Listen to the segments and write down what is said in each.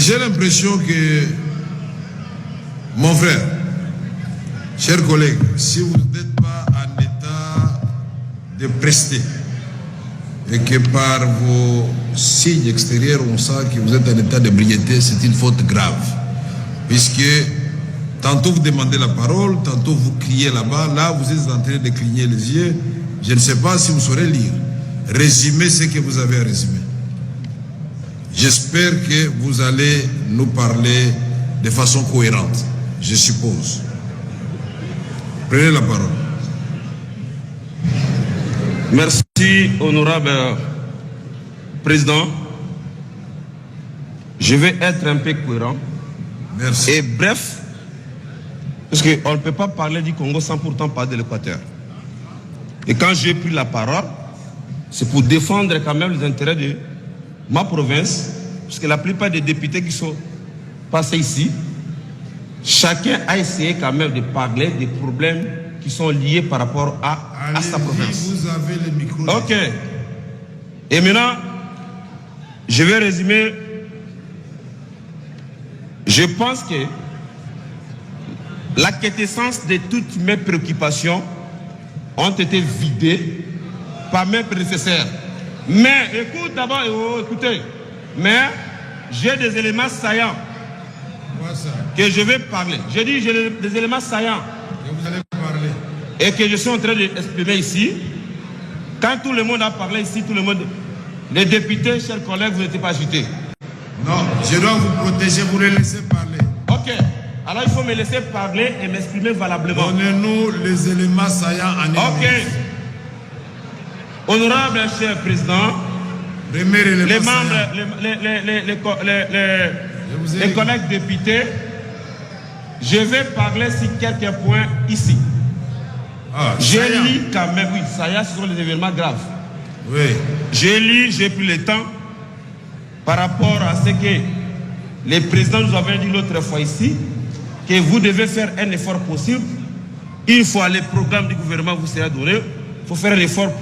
j'ai l'impression que, mon frère, chers collègues, si vous n'êtes pas en état de prester et que par vos signes extérieurs on sent que vous êtes en état de brièveté, c'est une faute grave. Puisque tantôt vous demandez la parole, tantôt vous criez là-bas, là vous êtes en train de cligner les yeux. Je ne sais pas si vous saurez lire. Résumez ce que vous avez à résumer. J'espère que vous allez nous parler de façon cohérente, je suppose. Prenez la parole. Merci, honorable président. Je vais être un peu cohérent. Merci. Et bref, parce qu'on ne peut pas parler du Congo sans pourtant parler de l'Équateur. Et quand j'ai pris la parole, c'est pour défendre quand même les intérêts de ma province, parce que la plupart des députés qui sont passés ici, chacun a essayé quand même de parler des problèmes qui sont liés par rapport à sa province. Vous avez le micro. Ok. Et maintenant, je vais résumer. Je pense que la quintessence de toutes mes préoccupations ont été vidées par mes prédécesseurs. Mais, écoute d'abord, écoutez, mais j'ai des éléments saillants que je vais parler. J'ai dit j'ai des éléments saillants que vous allez parler et que je suis en train d'exprimer ici. Quand tout le monde a parlé ici, tout le monde, les députés, chers collègues, vous n'étiez pas agités. Non, je dois vous protéger, vous les laisser parler. Ok, alors il faut me laisser parler et m'exprimer valablement. Donnez-nous les éléments saillants en Ok. Honorable cher président, les membres, les collègues députés, je vais parler sur quelques points ici. J'ai lu quand même, oui, ça y est, ce sont les événements graves. Oui. J'ai lu, j'ai pris le temps par rapport à ce que les présidents nous avaient dit l'autre fois ici, que vous devez faire un effort possible. Une fois le programme du gouvernement vous sera donné, il faut faire un effort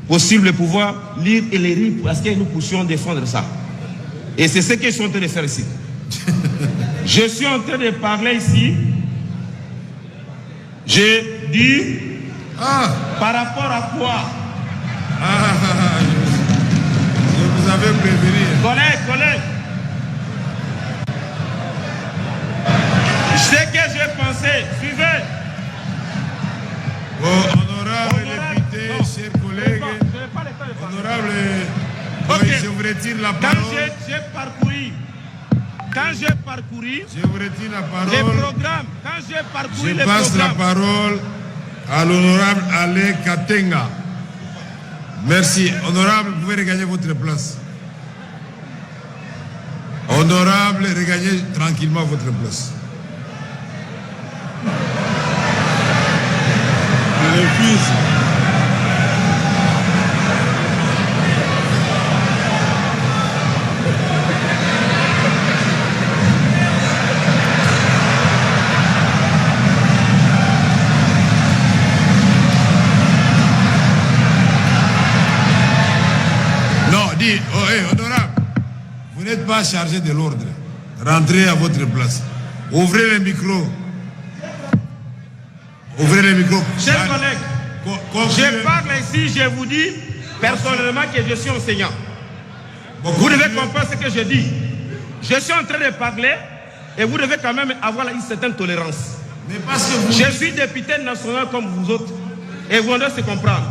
possible de pouvoir lire et les lire parce que nous puissions défendre ça. Et c'est ce que je suis en train de faire ici. Je suis en train de parler ici. J'ai dit par rapport à quoi je vous avais prévenu. Collègues. Ce que j'ai pensé, suivez. Honorable député, chers collègues, honorable, je vous retire la parole. Quand j'ai parcouru, je vous retire la parole. Les programmes, quand j'ai parcouru je les passe programmes. la parole à l'honorable Alain Katenga. Merci. Honorable, vous pouvez regagner votre place. Honorable, regagnez tranquillement votre place. Je refuse. Honorable, vous n'êtes pas chargé de l'ordre. Rentrez à votre place. Ouvrez le micro. Ouvrez le micro. Chers collègues, je parle ici, je vous dis personnellement que je suis enseignant. Vous devez comprendre ce que je dis. Je suis en train de parler et vous devez quand même avoir une certaine tolérance. Mais parce que vous... Je suis député national comme vous autres et vous devez se comprendre.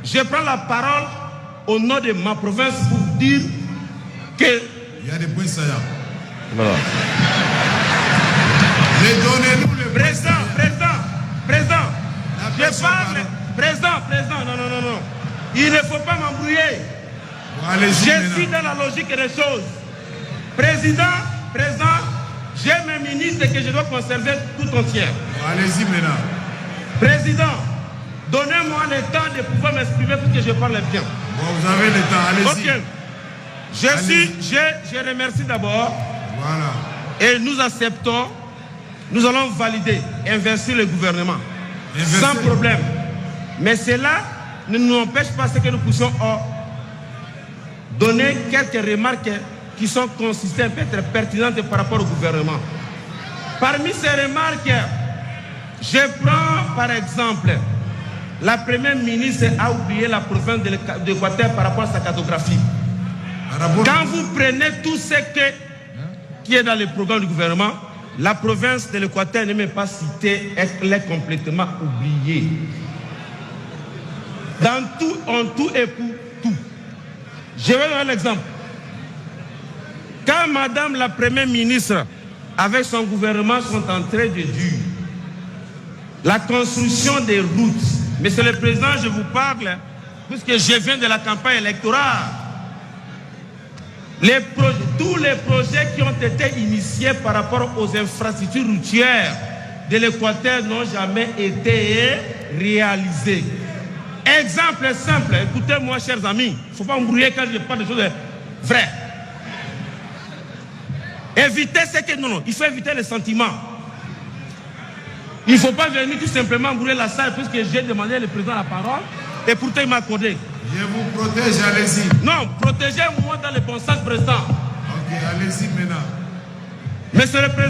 Je prends la parole au nom de ma province pour dire que... Il y a des points saillants. Voilà. Mais donnez-nous le président. Je parle. Président, non. Il ne faut pas m'embrouiller. Je suis dans la logique des choses. Président, j'ai mes ministres que je dois conserver tout entière. Allez-y maintenant. Président, donnez-moi le temps de pouvoir m'exprimer pour que je parle bien. Bon, vous avez le temps, allez-y. Ok. Je remercie d'abord. Voilà. Et nous acceptons, nous allons valider, investir le gouvernement. Sans problème. Mais cela ne nous empêche pas ce que nous puissions donner quelques remarques qui sont consistants peuvent être pertinentes par rapport au gouvernement. Parmi ces remarques, je prends par exemple, la première ministre a oublié la province de l'Équateur par rapport à sa cartographie. Quand vous prenez tout ce qui est dans le programme du gouvernement, la province de l'Équateur n'est même pas citée, elle est complètement oubliée. Dans tout, en tout et pour tout. Je vais donner l'exemple. Quand Madame la Première ministre, avec son gouvernement, sont en train de dire la construction des routes. Monsieur le Président, je vous parle, puisque je viens de la campagne électorale. Tous les projets qui ont été initiés par rapport aux infrastructures routières de l'Équateur n'ont jamais été réalisés. Exemple simple, écoutez-moi chers amis, il ne faut pas embrouiller quand je parle de choses vraies. Évitez ce que... Non, il faut éviter les sentiments. Il ne faut pas venir tout simplement embrouiller la salle puisque j'ai demandé le président la parole et pourtant il m'a accordé. Je vous protège, allez-y. Non, protégez-moi dans le bon sens, président. Ok, allez-y maintenant. Monsieur le Président.